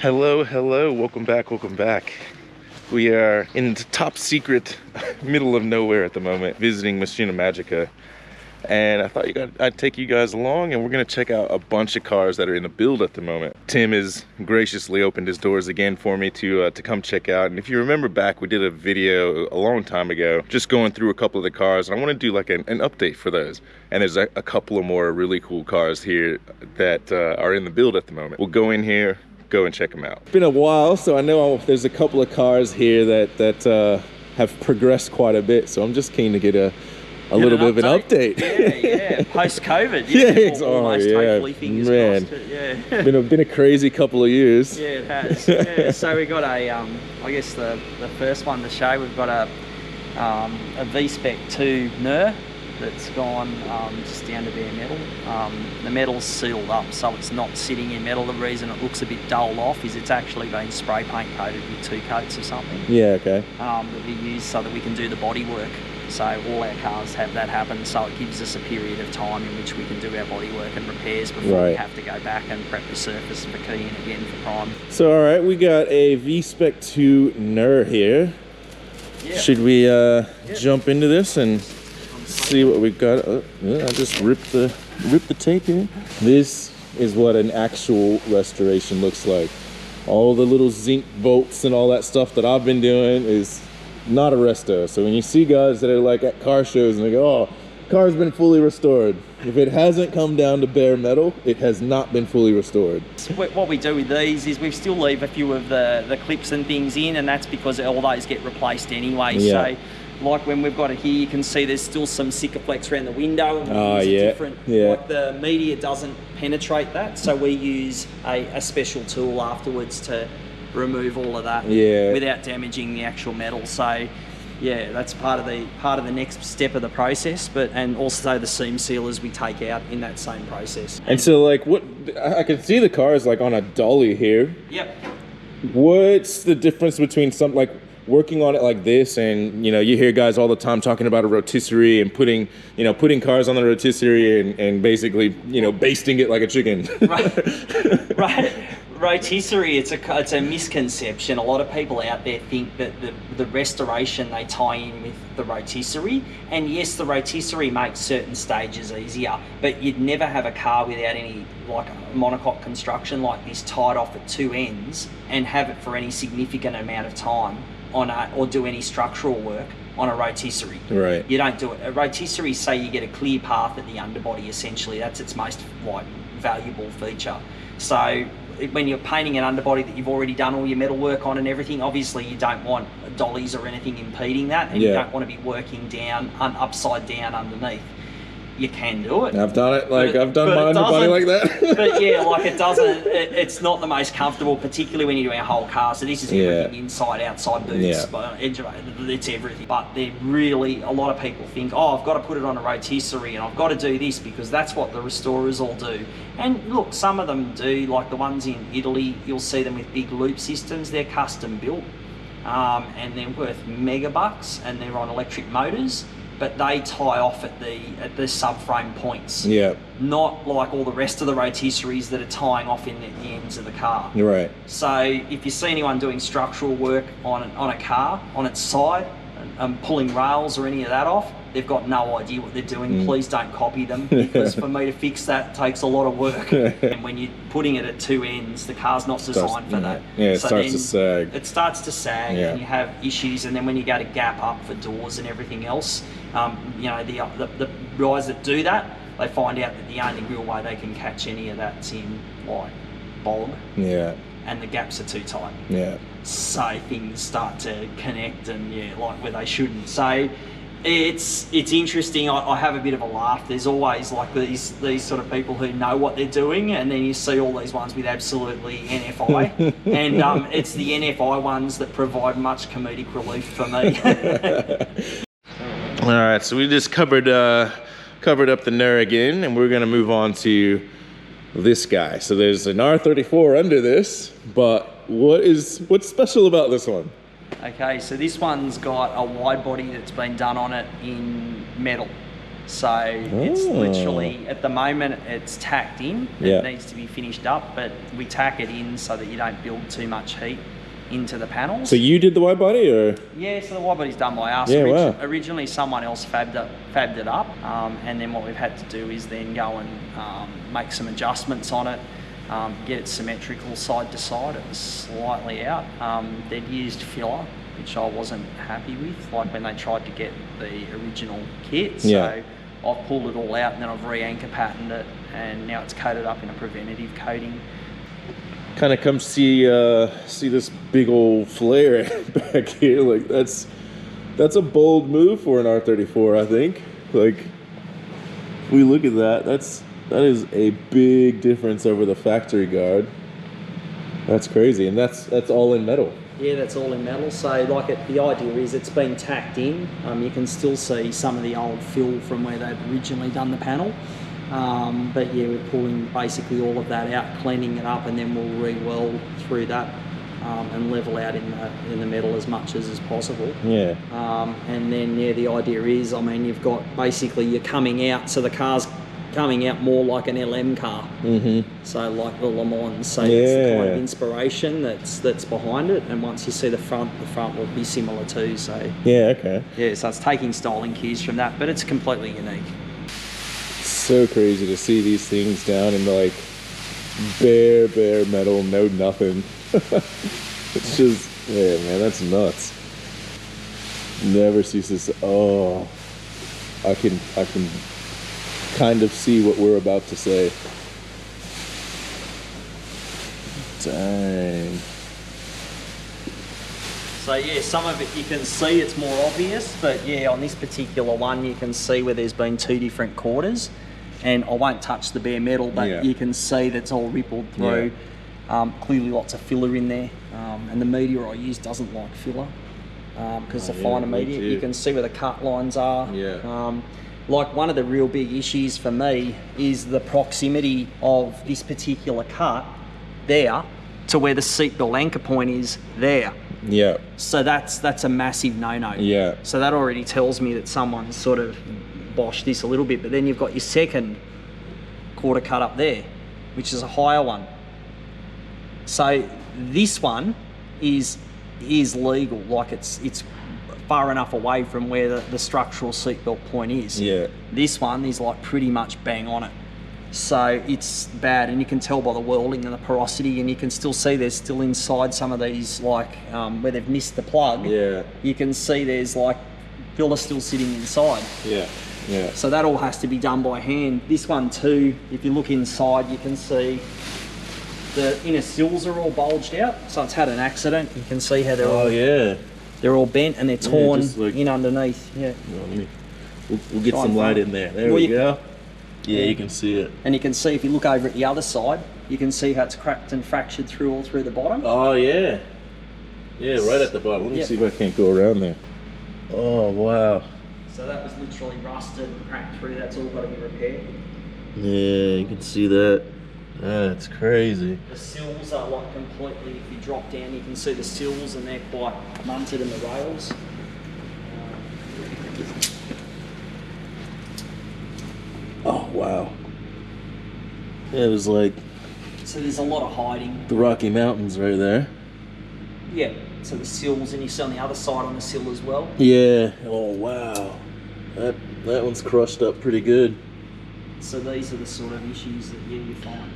Hello, hello, welcome back, welcome back. We are in the top secret middle of nowhere at the moment, visiting Machina Magica. And I thought I'd take you guys along, and we're gonna check out a bunch of cars that are in the build at the moment. Tim has graciously opened his doors again for me to come check out. And if you remember back, we did a video a long time ago, just going through a couple of the cars, and I wanna do like an update for those. And there's a couple of more really cool cars here that are in the build at the moment. We'll go in here, go and check them out. It's been a while, so I know there's a couple of cars here that have progressed quite a bit, so I'm just keen to get a little bit of an update. Yeah, post-COVID. Yeah, almost, hopefully, fingers crossed. But yeah. been a crazy couple of years. Yeah, it has. Yeah. So we got I guess the first one to show, we've got a V-Spec 2 NER that's gone just down to bare metal. The metal's sealed up, so it's not sitting in metal. The reason it looks a bit dulled off is it's actually been spray paint coated with 2 coats or something. Yeah, okay. That we use so that we can do the body work. So all our cars have that happen, so it gives us a period of time in which we can do our body work and repairs before we have to go back and prep the surface for keying again for prime. So all right, we got a V-Spec 2 NER here. Yeah. Should we jump into this and see what we got? I just ripped the tape here. This is what an actual restoration looks like. All the little zinc bolts and all that stuff that I've been doing is not a resto. So when you see guys that are like at car shows and they go, oh, car's been fully restored. If it hasn't come down to bare metal, it has not been fully restored. What we do with these is we still leave a few of the clips and things in, and that's because all those get replaced anyway. Yeah. So like when we've got it here, you can see there's still some Sikaflex around the window, and we use a different, like the media doesn't penetrate that, so we use a special tool afterwards to remove all of that without damaging the actual metal. So yeah, that's part of the next step of the process, and also the seam sealers we take out in that same process. And so like I can see the car is like on a dolly here. Yep. What's the difference between like working on it like this, and you hear guys all the time talking about a rotisserie and putting cars on the rotisserie and basically basting it like a chicken. Right. Rotisserie, it's a misconception. A lot of people out there think that the restoration they tie in with the rotisserie, and yes, the rotisserie makes certain stages easier, but you'd never have a car without any like monocoque construction like this tied off at 2 ends and have it for any significant amount of time or do any structural work on a rotisserie. Right. You don't do it. A rotisserie, say you get a clear path at the underbody, essentially. That's its most valuable feature. So when you're painting an underbody that you've already done all your metal work on and everything, obviously you don't want dollies or anything impeding that, and you don't want to be working down upside down underneath. You can do it. I've done it. I've done my underbody like that. But yeah, it doesn't. It's not the most comfortable, particularly when you're doing a whole car. So this is everything inside, outside boots, it's everything. But they're really, a lot of people think, oh, I've got to put it on a rotisserie and I've got to do this because that's what the restorers all do. And look, some of them do, like the ones in Italy, you'll see them with big loop systems. They're custom built, and they're worth mega bucks, and they're on electric motors. But they tie off at the subframe points. Yeah. Not like all the rest of the rotisseries that are tying off in the ends of the car. Right. So if you see anyone doing structural work on a car, on its side, and pulling rails or any of that off, they've got no idea what they're doing. Please don't copy them, because for me to fix that takes a lot of work. And when you're putting it at 2 ends, the car's not designed for that. Yeah, it starts to sag. It starts to sag, and you have issues. And then when you go to gap up for doors and everything else, the guys that do that, they find out that the only real way they can catch any of that's in like bog. Yeah. And the gaps are too tight. Yeah. So things start to connect and where they shouldn't. So it's interesting. I have a bit of a laugh. There's always like these sort of people who know what they're doing, and then you see all these ones with absolutely NFI, and it's the NFI ones that provide much comedic relief for me. All right, so we just covered up the NER again, and we're gonna move on to this guy. So there's an R34 under this, but what's special about this one? Okay, so this one's got a wide body that's been done on it in metal. So it's literally, at the moment, it's tacked in. It needs to be finished up, but we tack it in so that you don't build too much heat into the panels. So you did the wide body, or? Yeah, so the wide body's done by us. Yeah, wow. Originally, someone else fabbed it up, and then what we've had to do is then go and make some adjustments on it, get it symmetrical side to side. It was slightly out. They'd used filler, which I wasn't happy with, like when they tried to get the original kit. So I've pulled it all out, and then I've re-anchor patterned it, and now it's coated up in a preventative coating. Kind of come see this big old flare back here. Like that's a bold move for an R34, I think. Like, if we look at that, that is a big difference over the factory guard. That's crazy, and that's all in metal. Yeah, that's all in metal. So like the idea is it's been tacked in. You can still see some of the old fill from where they've originally done the panel. But yeah, we're pulling basically all of that out, cleaning it up, and then we'll re-weld through that and level out in the metal as much as is possible. Yeah. And then the idea is, I mean, you've got basically you're coming out, so the car's coming out more like an LM car. So like the Le Mans. So it's the kind of inspiration that's behind it. And once you see the front will be similar too. So so it's taking styling cues from that, but it's completely unique. So crazy to see these things down in like bare metal, no nothing. It's just, yeah, man, that's nuts. Never ceases. Oh, I can kind of see what we're about to say. Dang. So yeah, some of it you can see it's more obvious, but yeah, on this particular one you can see where there's been two different quarters, and I won't touch the bare metal, but you can see that's all rippled through. Clearly lots of filler in there, and the media I use doesn't like filler because it's a finer media. You can see where the cut lines are. Like one of the real big issues for me is the proximity of this particular cut there to where the seatbelt anchor point is there. Yeah. So that's a massive no-no. Yeah. So that already tells me that someone's sort of boshed this a little bit. But then you've got your second quarter cut up there, which is a higher one. So this one is legal. Like it's far enough away from where the structural seatbelt point is. Yeah. This one is like pretty much bang on it. So it's bad, and you can tell by the welding and the porosity, and you can still see there's still inside some of these, like where they've missed the plug. Yeah. You can see there's like filler still sitting inside. Yeah. Yeah. So that all has to be done by hand. This one too, if you look inside, you can see the inner sills are all bulged out. So it's had an accident. You can see how they're they're all bent and they're torn in underneath. Yeah. We'll get some light in there. There we go. Yeah, you can see it. And you can see if you look over at the other side, you can see how it's cracked and fractured through all through the bottom. Oh yeah. Yeah, right at the bottom. Let me see if I can't go around there. Oh wow. So that was literally rusted and cracked through. That's all got to be repaired. Yeah, you can see that. That's crazy. The sills are like completely, if you drop down, you can see the sills and they're quite munted in the rails. Oh, wow. Yeah, it was like... So there's a lot of hiding. The Rocky Mountains right there. Yeah, so the sills, and you see on the other side on the sill as well. Yeah. Oh, wow. That one's crushed up pretty good. So these are the sort of issues that you find.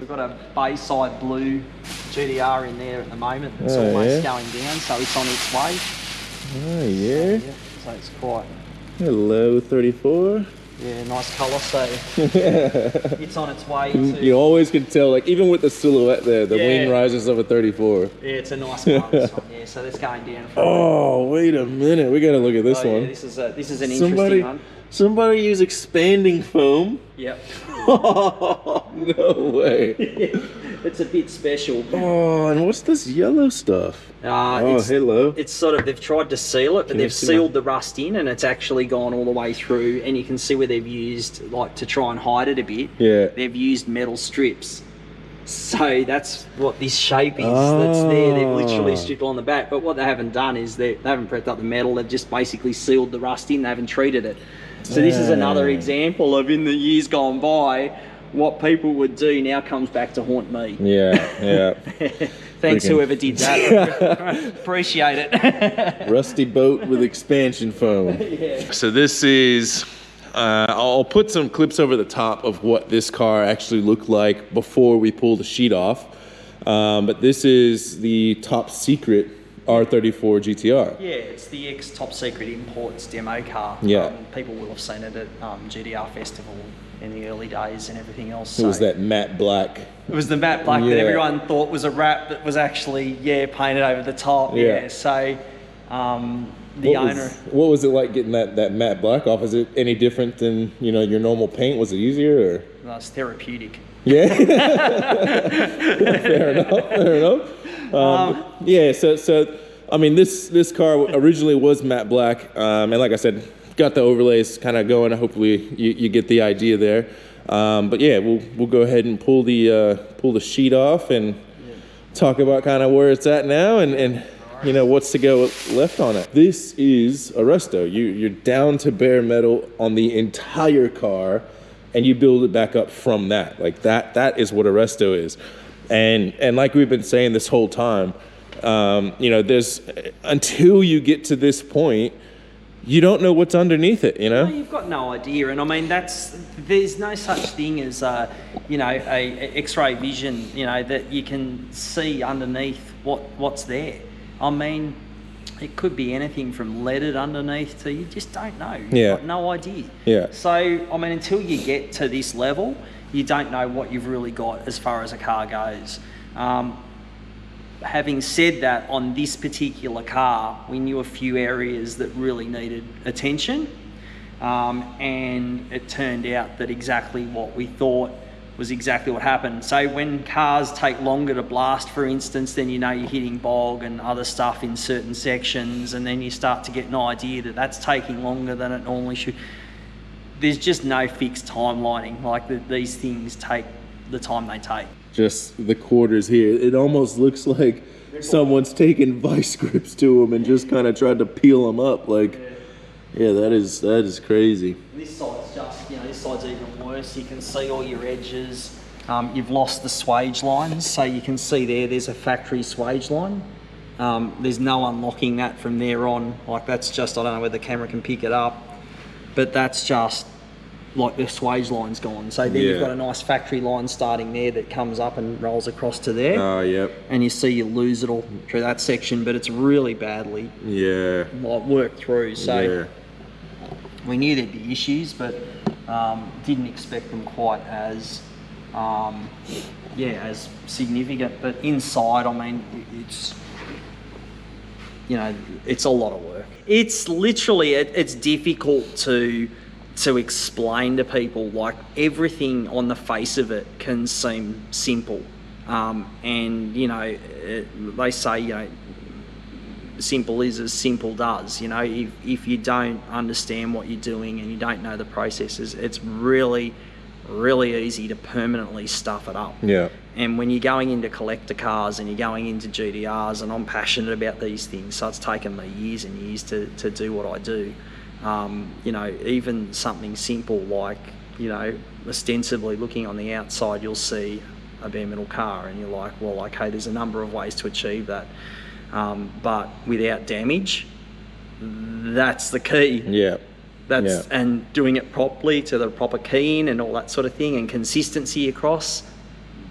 We've got a Bayside Blue GDR in there at the moment. It's almost going down, so it's on its way. Oh, yeah. So it's quite... Hello, 34. Yeah, nice colour, so it's on its way to... You always can tell, like, even with the silhouette there, the wing rises of a 34. Yeah, it's a nice colour, this one, yeah, so that's going down. Oh, wait a minute, we gotta look at this one. Yeah, this is an interesting one. Somebody use expanding foam? Yep. Oh, no way. It's a bit special. Oh, and what's this yellow stuff? Hello. It's sort of, they've tried to seal it, but they've sealed the rust in, and it's actually gone all the way through, and you can see where they've used, like, to try and hide it a bit. Yeah. They've used metal strips. So that's what this shape is that's there. They've literally stripped on the back, but what they haven't done is they haven't prepped up the metal. They've just basically sealed the rust in. They haven't treated it. So this is another example of, in the years gone by, what people would do now comes back to haunt me. Yeah. Thanks whoever did that. Appreciate it. Rusty boat with expansion foam. Yeah. So this is, I'll put some clips over the top of what this car actually looked like before we pull the sheet off. But this is the top secret R34 GTR. Yeah, it's the ex-Top Secret Imports demo car. Yeah. People will have seen it at GDR Festival in the early days and everything else. It was that matte black. It was the matte black that everyone thought was a wrap that was actually, painted over the top. Yeah. So the owner... What was it like getting that matte black off? Is it any different than, your normal paint? Was it easier or? No, it's therapeutic. Yeah. Fair enough. So I mean, this car originally was matte black, and like I said, got the overlays kind of going. Hopefully, you get the idea there. But yeah, we'll go ahead and pull the sheet off and talk about kind of where it's at now and what's to go left on it. This is a resto. You're down to bare metal on the entire car, and you build it back up from that. Like that is what a resto is. And like we've been saying this whole time, there's, until you get to this point, you don't know what's underneath it, No, you've got no idea. And I mean, there's no such thing as, a X-ray vision, that you can see underneath what's there. I mean, it could be anything from leaded underneath to, you just don't know. You've got no idea. Yeah. So, I mean, until you get to this level, you don't know what you've really got as far as a car goes. Having said that, on this particular car, we knew a few areas that really needed attention. And it turned out that exactly what we thought was exactly what happened. So when cars take longer to blast, for instance, then you're hitting bog and other stuff in certain sections, and then you start to get an idea that that's taking longer than it normally should. There's just no fixed timelining. Like these things take the time they take. Just the quarters here. It almost looks like someone's taken vice grips to them and just kind of tried to peel them up. Like, yeah, that is crazy. This side's just, this side's even worse. You can see all your edges. You've lost the swage lines, so you can see there's a factory swage line. There's no unlocking that from there on. Like, that's just, I don't know whether the camera can pick it up, but that's just like the swage line's gone. So then you've got a nice factory line starting there that comes up and rolls across to there. Oh, yep. And you see you lose it all through that section, but it's really badly worked through. So we knew there'd be issues, but didn't expect them quite as as significant. But inside, I mean, it's it's a lot of work. It's literally, it's difficult to explain to people. Like, everything on the face of it can seem simple, and they say simple is as simple does. If you don't understand what you're doing and you don't know the processes, it's really easy to permanently stuff it up. Yeah. And when you're going into collector cars and you're going into GDRs, and I'm passionate about these things, so it's taken me years and years to do what I do. Even something simple like, ostensibly looking on the outside, you'll see a bare metal car and you're like, well, okay, there's a number of ways to achieve that. But without damage, that's the key. Yeah. And doing it properly to the proper keying and all that sort of thing, and consistency across,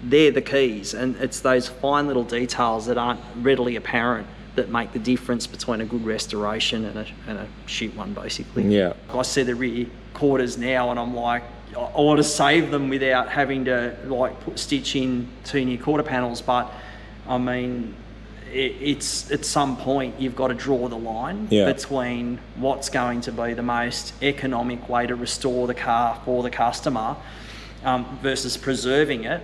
they're the keys. And it's those fine little details that aren't readily apparent that make the difference between a good restoration and a shit one, basically. Yeah. I see the rear quarters now, and I'm like, I want to save them without having to stitch in 2 new quarter panels. But I mean, it's at some point you've got to draw the line between what's going to be the most economic way to restore the car for the customer, versus preserving it,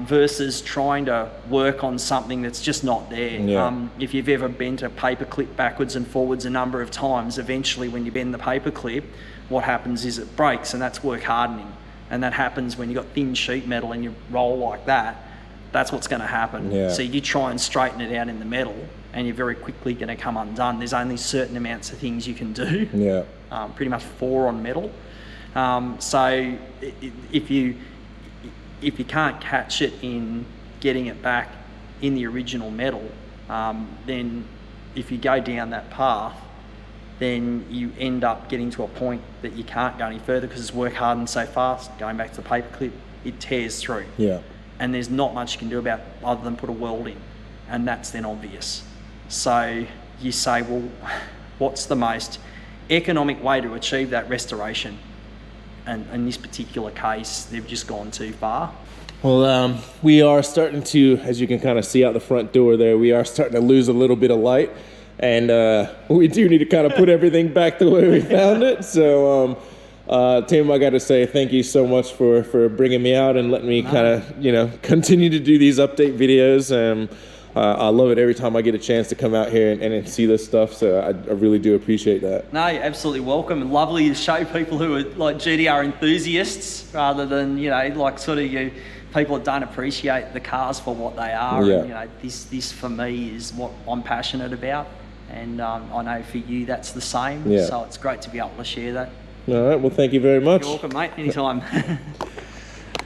versus trying to work on something that's just not there. Yeah. If you've ever bent a paper clip backwards and forwards a number of times, eventually when you bend the paper clip, what happens is it breaks, and that's work hardening. And that happens when you've got thin sheet metal and you roll like that. That's what's going to happen. Yeah. So you try and straighten it out in the metal, and you're very quickly going to come undone. There's only certain amounts of things you can do. Yeah. pretty much 4 on metal. So if you can't catch it in getting it back in the original metal, then if you go down that path, then you end up getting to a point that you can't go any further because it's work hardened so fast. Going back to the paperclip, it tears through. Yeah. And there's not much you can do about it other than put a weld in, and that's then obvious. So you say, well, what's the most economic way to achieve that restoration? And in this particular case, they've just gone too far. Well, we are starting to, as you can kind of see out the front door there, we are starting to lose a little bit of light. And we do need to kind of put everything back the way we found it. So, Tim, I got to say thank you so much for bringing me out and letting me kind of, continue to do these update videos. I love it every time I get a chance to come out here and see this stuff. So I really do appreciate that. No, you're absolutely welcome, and lovely to show people who are like GDR enthusiasts rather than, like sort of you people that don't appreciate the cars for what they are. Yeah. And, this for me is what I'm passionate about. And I know for you that's the same. Yeah. So it's great to be able to share that. All right. Well, thank you very much. You're welcome, mate. Anytime.